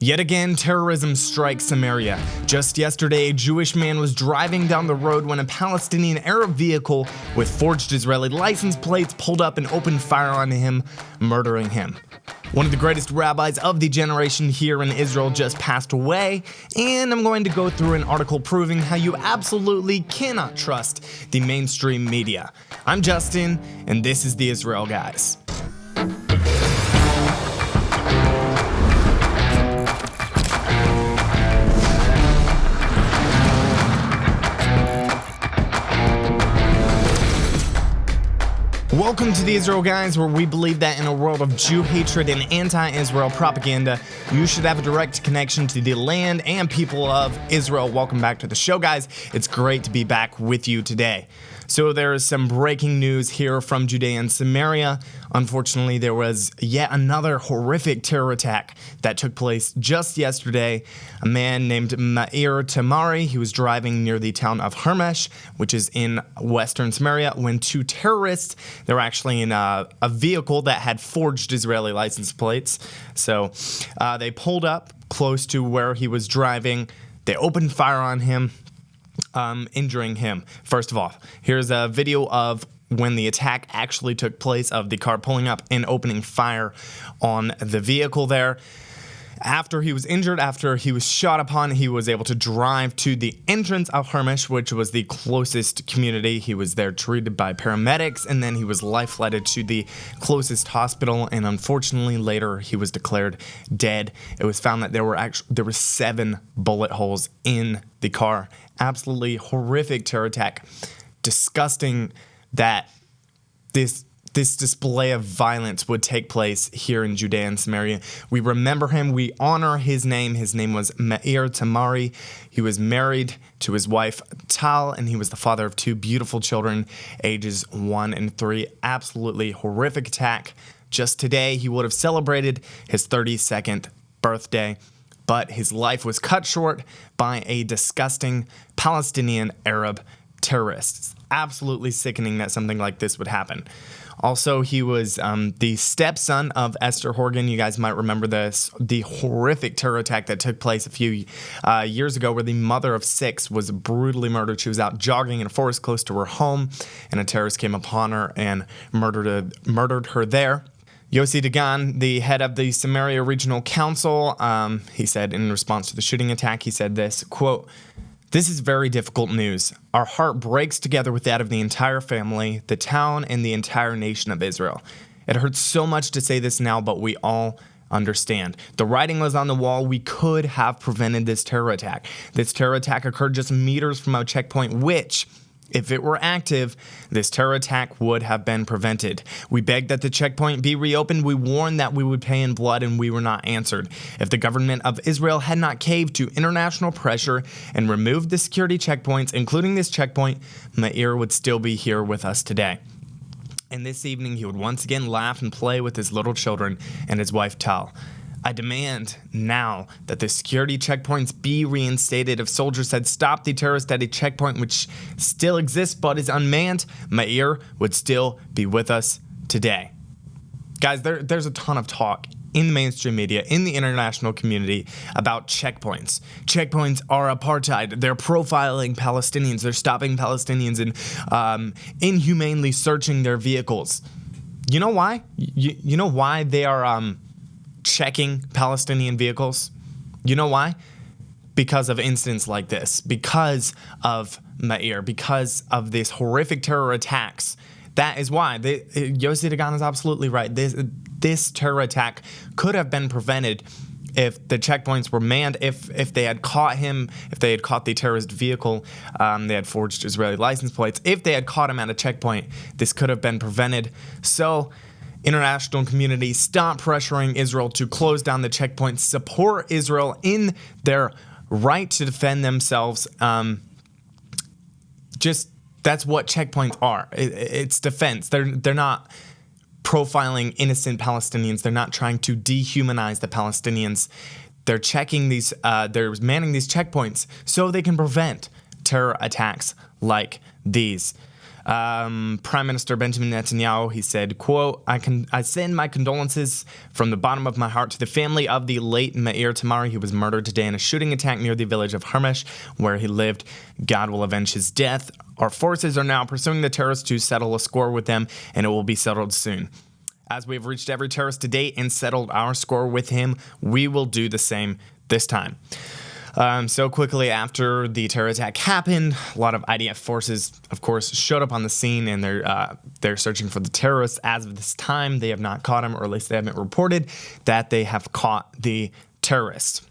Yet again, terrorism strikes Samaria. Just yesterday, a Jewish man was driving down the road when a Palestinian Arab vehicle with forged Israeli license plates pulled up and opened fire on him, murdering him. One of the greatest rabbis of the generation here in Israel just passed away, and I'm going to go through an article proving how you absolutely cannot trust the mainstream media. I'm Justin, and this is the Israel Guys. Welcome to the Israel Guys, where we believe that in a world of Jew hatred and anti-Israel propaganda, you should have a direct connection to the land and people of Israel. Welcome back to the show, guys. It's great to be back with you today. So there is some breaking news here from Judea and Samaria. Unfortunately, there was yet another horrific terror attack that took place just yesterday. A man named Meir Tamari, he was driving near the town of Hermesh, which is in western Samaria, when two terrorists, they were actually in a vehicle that had forged Israeli license plates. So they pulled up close to where he was driving. They opened fire on him, injuring him. First of all, here's a video of when the attack actually took place, of the car pulling up and opening fire on the vehicle there. After he was injured, after he was shot upon, he was able to drive to the entrance of Hermesh, which was the closest community. He was there treated by paramedics, and then he was life-flighted to the closest hospital, and unfortunately later he was declared dead. It was found that there were 7 bullet holes in the car. Absolutely horrific terror attack. Disgusting that this display of violence would take place here in Judea and Samaria. We remember him. We honor his name. His name was Meir Tamari. He was married to his wife Tal, and he was the father of 2 beautiful children, ages 1 and 3. Absolutely horrific attack. Just today, he would have celebrated his 32nd birthday, but his life was cut short by a disgusting Palestinian Arab terrorist. Absolutely sickening that something like this would happen. Also, he was the stepson of Esther Horgan. You guys might remember the horrific terror attack that took place a few years ago, where the mother of 6 was brutally murdered. She was out jogging in a forest close to her home, and a terrorist came upon her and murdered her there. Yossi Dagan, the head of the Samaria Regional Council, he said in response to the shooting attack, he said this, quote, "This is very difficult news. Our heart breaks together with that of the entire family, the town, and the entire nation of Israel. It hurts so much to say this now, but we all understand. The writing was on the wall. We could have prevented this terror attack. This terror attack occurred just meters from a checkpoint, which, if it were active, this terror attack would have been prevented. We begged that the checkpoint be reopened. We warned that we would pay in blood, and we were not answered. If the government of Israel had not caved to international pressure and removed the security checkpoints, including this checkpoint, Meir would still be here with us today. And this evening, he would once again laugh and play with his little children and his wife Tal. I demand now that the security checkpoints be reinstated. If soldiers had stopped the terrorist at a checkpoint which still exists but is unmanned, Meir would still be with us today." Guys, there's a ton of talk in the mainstream media, in the international community, about checkpoints. Checkpoints are apartheid. They're profiling Palestinians. They're stopping Palestinians and inhumanely searching their vehicles. You know why? You know why they are checking Palestinian vehicles? You know why? Because of incidents like this, because of Meir, because of these horrific terror attacks. That is why. Yossi Dagan is absolutely right. This terror attack could have been prevented if the checkpoints were manned, if they had caught him, if they had caught the terrorist vehicle, they had forged Israeli license plates. If they had caught him at a checkpoint, this could have been prevented. So, international community, stop pressuring Israel to close down the checkpoints. Support Israel in their right to defend themselves. That's what checkpoints are. It's defense. They're not profiling innocent Palestinians. They're not trying to dehumanize the Palestinians. They're checking these. They're manning these checkpoints so they can prevent terror attacks like these. Prime Minister Benjamin Netanyahu, he said, quote, I send my condolences from the bottom of my heart to the family of the late Meir Tamari, who was murdered today in a shooting attack near the village of Hermesh, where he lived. God will avenge his death. Our forces are now pursuing the terrorists to settle a score with them, and it will be settled soon. As we have reached every terrorist to date and settled our score with him, we will do the same this time. So quickly after the terror attack happened, a lot of IDF forces, of course, showed up on the scene, and they're searching for the terrorists. As of this time, they have not caught him, or at least they haven't reported that they have caught the terrorists.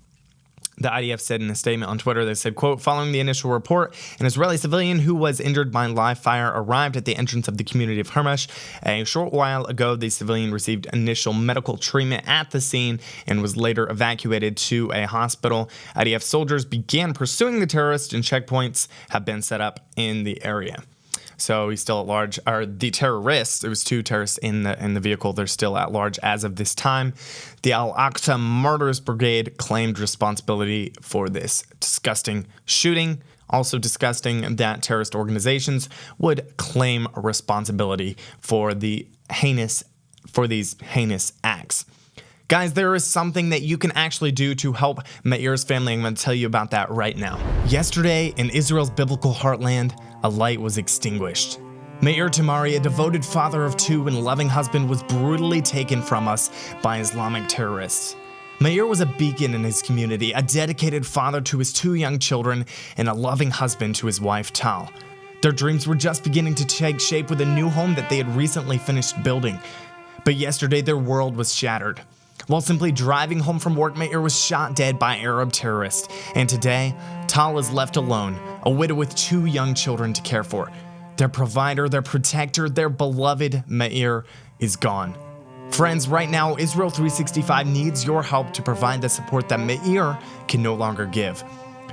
The IDF said in a statement on Twitter, they said, quote, following the initial report, an Israeli civilian who was injured by live fire arrived at the entrance of the community of Hermesh. A short while ago, the civilian received initial medical treatment at the scene and was later evacuated to a hospital. IDF soldiers began pursuing the terrorists, and checkpoints have been set up in the area. So he's still at large. Or the terrorists, there was 2 terrorists in the vehicle. They're still at large as of this time. The Al-Aqsa Murders Brigade claimed responsibility for this disgusting shooting. Also disgusting that terrorist organizations would claim responsibility for these heinous acts. Guys, there is something that you can actually do to help Meir's family. I'm going to tell you about that right now. Yesterday, in Israel's biblical heartland, a light was extinguished. Meir Tamari, a devoted father of 2 and loving husband, was brutally taken from us by Islamic terrorists. Meir was a beacon in his community, a dedicated father to his 2 young children, and a loving husband to his wife, Tal. Their dreams were just beginning to take shape with a new home that they had recently finished building. But yesterday, their world was shattered. While simply driving home from work, Meir was shot dead by Arab terrorists, and today, Tal is left alone, a widow with 2 young children to care for. Their provider, their protector, their beloved Meir is gone. Friends, right now, Israel 365 needs your help to provide the support that Meir can no longer give.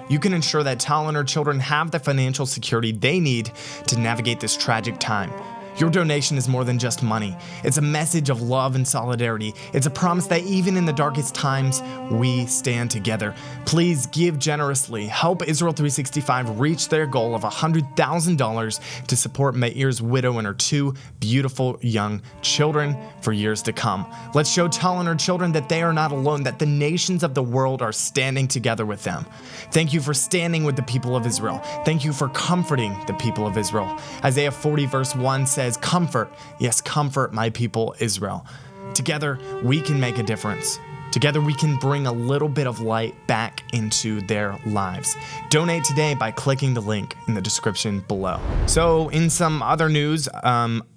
You can ensure that Tal and her children have the financial security they need to navigate this tragic time. Your donation is more than just money. It's a message of love and solidarity. It's a promise that even in the darkest times, we stand together. Please give generously. Help Israel 365 reach their goal of $100,000 to support Meir's widow and her 2 beautiful young children for years to come. Let's show Tal and her children that they are not alone, that the nations of the world are standing together with them. Thank you for standing with the people of Israel. Thank you for comforting the people of Israel. Isaiah 40 verse 1 says, comfort, yes, comfort my people Israel. Together, we can make a difference. Together, we can bring a little bit of light back into their lives. Donate today by clicking the link in the description below. So, in some other news,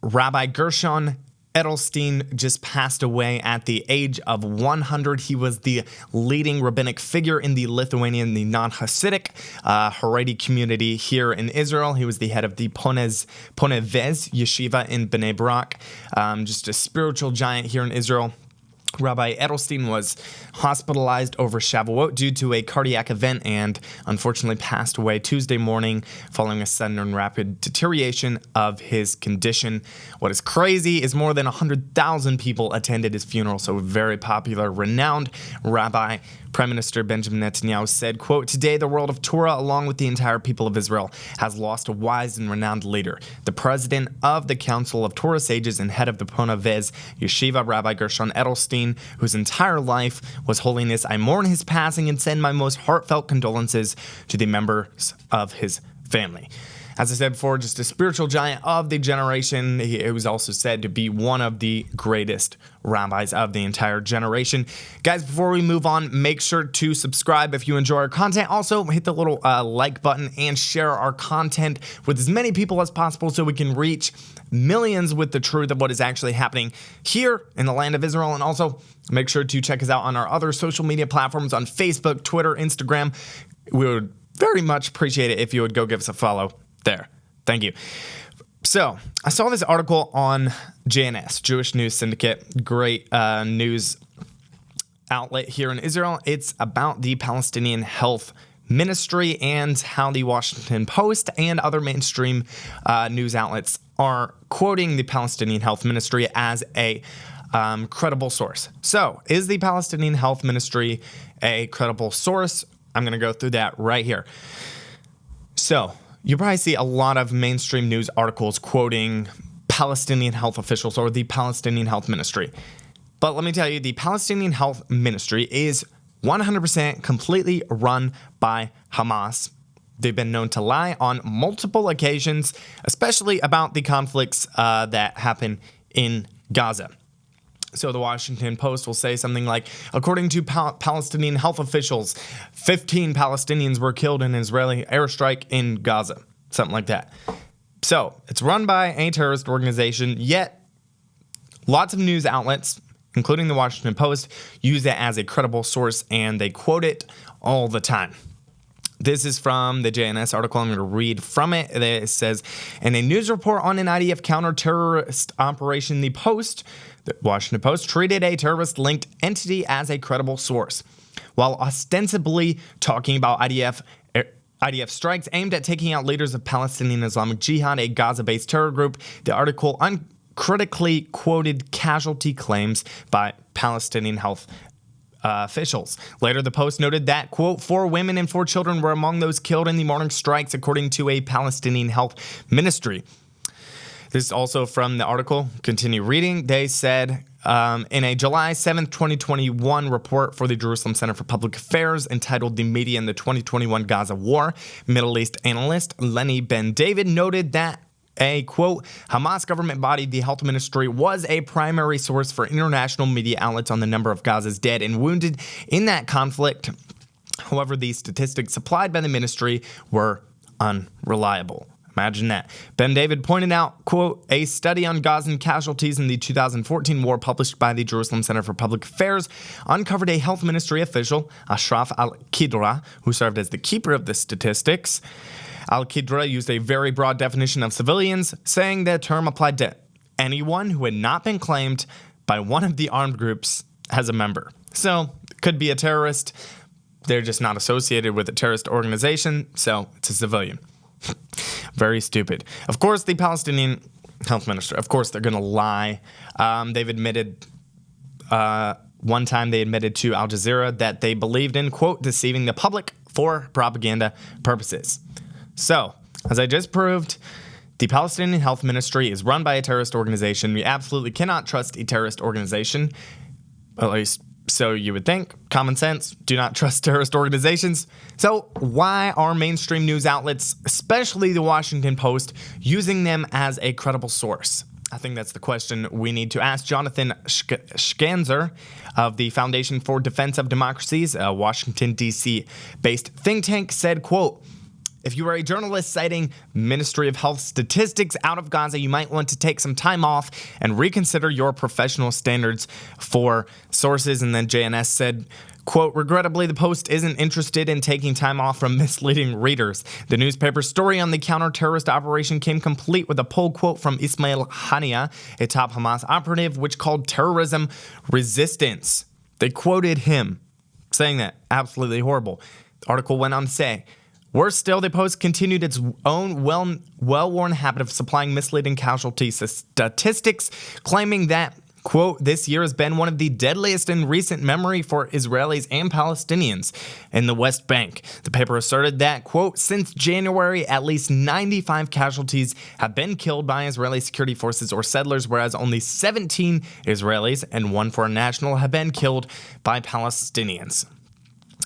Rabbi Gershon Edelstein just passed away at the age of 100. He was the leading rabbinic figure in the Lithuanian, the non-Hasidic Haredi community here in Israel. He was the head of the Ponevez Yeshiva in Bnei Brak, just a spiritual giant here in Israel. Rabbi Edelstein was hospitalized over Shavuot due to a cardiac event and unfortunately passed away Tuesday morning following a sudden and rapid deterioration of his condition. What is crazy is more than 100,000 people attended his funeral, so a very popular, renowned rabbi. Prime Minister Benjamin Netanyahu said, quote, today the world of Torah, along with the entire people of Israel, has lost a wise and renowned leader. The president of the Council of Torah Sages and head of the Ponevez Yeshiva, Rabbi Gershon Edelstein, whose entire life was holiness. I mourn his passing and send my most heartfelt condolences to the members of his family. As I said before, just a spiritual giant of the generation. He was also said to be one of the greatest rabbis of the entire generation. Guys, before we move on, make sure to subscribe if you enjoy our content. Also, hit the little like button and share our content with as many people as possible so we can reach millions with the truth of what is actually happening here in the land of Israel. And also, make sure to check us out on our other social media platforms on Facebook, Twitter, Instagram. We would very much appreciate it if you would go give us a follow there. Thank you. So I saw this article on JNS, Jewish News Syndicate, great news outlet here in Israel. It's about the Palestinian Health Ministry and how the Washington Post and other mainstream news outlets are quoting the Palestinian Health Ministry as a credible source. So is the Palestinian Health Ministry a credible source? I'm going to go through that right here. So you probably see a lot of mainstream news articles quoting Palestinian health officials or the Palestinian Health Ministry. But let me tell you, the Palestinian Health Ministry is 100% completely run by Hamas. They've been known to lie on multiple occasions, especially about the conflicts that happen in Gaza. So the Washington Post will say something like, according to Palestinian health officials, 15 Palestinians were killed in an Israeli airstrike in Gaza. Something like that. So it's run by a terrorist organization, yet lots of news outlets, including the Washington Post, use it as a credible source, and they quote it all the time. This is from the JNS article. I'm going to read from it. It says, in a news report on an IDF counter-terrorist operation, the Washington Post treated a terrorist-linked entity as a credible source. While ostensibly talking about IDF strikes aimed at taking out leaders of Palestinian Islamic Jihad, a Gaza-based terror group, the article uncritically quoted casualty claims by Palestinian health officials. Later, the Post noted that, quote, 4 women and 4 children were among those killed in the morning strikes, according to a Palestinian health ministry. This is also from the article. Continue reading. They said, in a July 7th, 2021 report for the Jerusalem Center for Public Affairs entitled The Media in the 2021 Gaza War, Middle East analyst Lenny Ben David noted that a, quote, Hamas government body, the health ministry, was a primary source for international media outlets on the number of Gaza's dead and wounded in that conflict. However, the statistics supplied by the ministry were unreliable. Imagine that. Ben David pointed out, quote, a study on Gazan casualties in the 2014 war published by the Jerusalem Center for Public Affairs uncovered a health ministry official, Ashraf al-Qidra, who served as the keeper of the statistics. Al-Qidra used a very broad definition of civilians, saying the term applied to anyone who had not been claimed by one of the armed groups as a member. So, could be a terrorist. They're just not associated with a terrorist organization, so it's a civilian. Very stupid. Of course, the Palestinian health minister, of course, they're going to lie. They've admitted, one time they admitted to Al Jazeera that they believed in, quote, deceiving the public for propaganda purposes. So, as I just proved, the Palestinian Health Ministry is run by a terrorist organization. We absolutely cannot trust a terrorist organization, at least so you would think. Common sense, do not trust terrorist organizations. So why are mainstream news outlets, especially the Washington Post, using them as a credible source? I think that's the question we need to ask. Jonathan Schkanzer of the Foundation for Defense of Democracies, a Washington, D.C. based think tank, said, quote, if you are a journalist citing Ministry of Health statistics out of Gaza, you might want to take some time off and reconsider your professional standards for sources. And then JNS said, quote, regrettably, the Post isn't interested in taking time off from misleading readers. The newspaper's story on the counter-terrorist operation came complete with a pull quote from Ismail Haniyeh, a top Hamas operative, which called terrorism resistance. They quoted him saying that. Absolutely horrible. The article went on to say, worse still, the Post continued its own well-worn habit of supplying misleading casualty statistics, claiming that, quote, this year has been one of the deadliest in recent memory for Israelis and Palestinians in the West Bank. The paper asserted that, quote, since January, at least 95 casualties have been killed by Israeli security forces or settlers, whereas only 17 Israelis and 1 foreign national have been killed by Palestinians.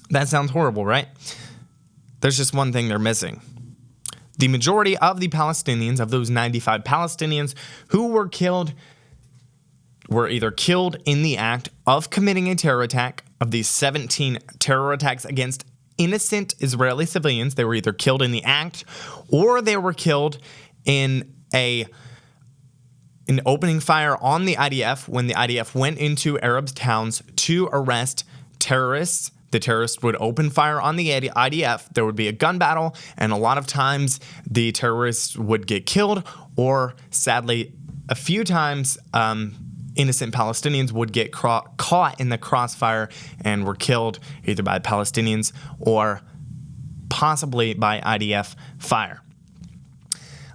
That sounds horrible, right? There's just one thing they're missing. The majority of the Palestinians, of those 95 Palestinians who were killed, were either killed in the act of committing a terror attack. Of these 17 terror attacks against innocent Israeli civilians, they were either killed in the act or they were killed in an opening fire on the IDF when the IDF went into Arab towns to arrest terrorists. The terrorists would open fire on the IDF, there would be a gun battle, and a lot of times the terrorists would get killed, or sadly, a few times innocent Palestinians would get caught in the crossfire and were killed either by Palestinians or possibly by IDF fire.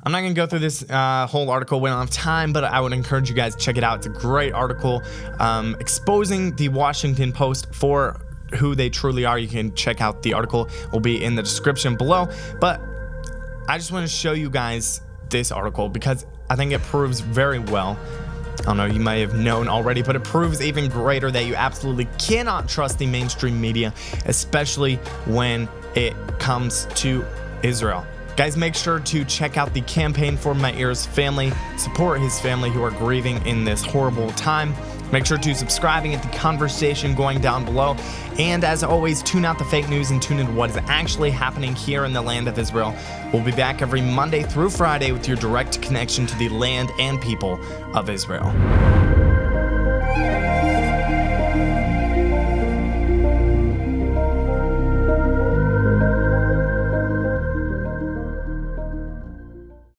I'm not going to go through this whole article. We don't have time, but I would encourage you guys to check it out. It's a great article exposing the Washington Post for who they truly are. You can check out the article. It will be in the description below. But I just want to show you guys this article because I think it proves very well. I don't know, you may have known already, but it proves even greater that you absolutely cannot trust the mainstream media, especially when it comes to Israel. Guys, make sure to check out the campaign for Meir's family. Support his family who are grieving in this horrible time. Make sure to subscribe and get the conversation going down below. And as always, tune out the fake news and tune in to what is actually happening here in the land of Israel. We'll be back every Monday through Friday with your direct connection to the land and people of Israel.